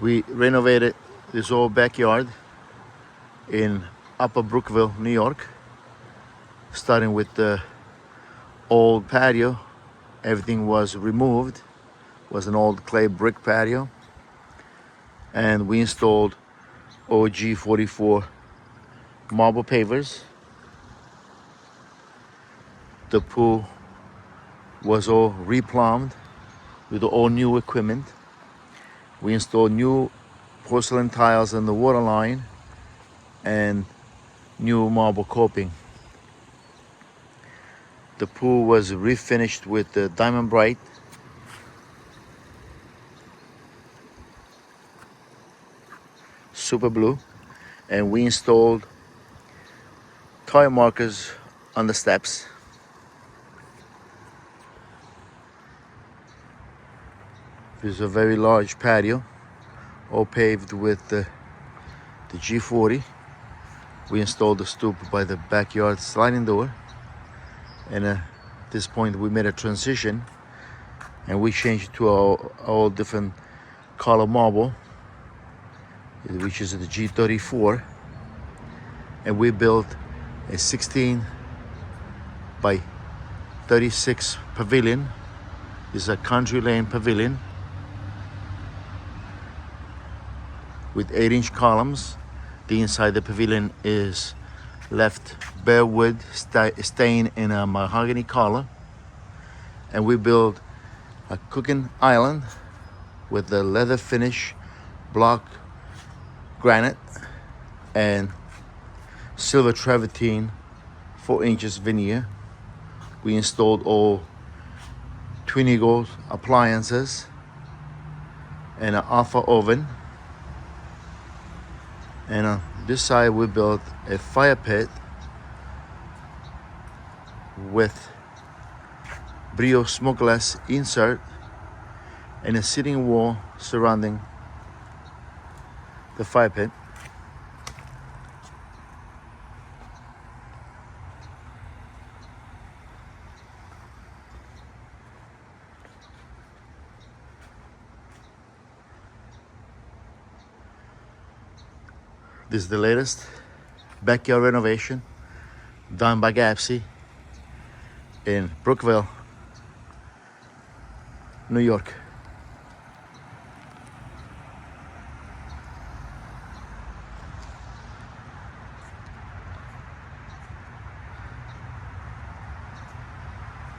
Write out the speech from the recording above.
We renovated this whole backyard in Upper Brookville, New York, starting with the old patio. Everything was removed. It was an old clay brick patio, and we installed OG 44 marble pavers. The pool was all replumbed with all new equipment. We installed new porcelain tiles on the water line and new marble coping. The pool was refinished with the Diamond Bright. Super blue. And we installed tire markers on the steps. There's a very large patio, all paved with the G40. We installed the stoop by the backyard sliding door. And at this point we made a transition and we changed to all different color marble, which is the G34. And we built a 16 by 36 pavilion. It's a country lane pavilion with 8-inch columns. The inside the pavilion is left bare wood stained in a mahogany color. And we built a cooking island with the leather finish, block granite, and silver travertine 4 inches veneer. We installed all Twin Eagle appliances and an alpha oven. And on this side we built a fire pit with Brio smokeless insert and a sitting wall surrounding the fire pit. This is the latest backyard renovation done by Gappsi in Brookville, New York.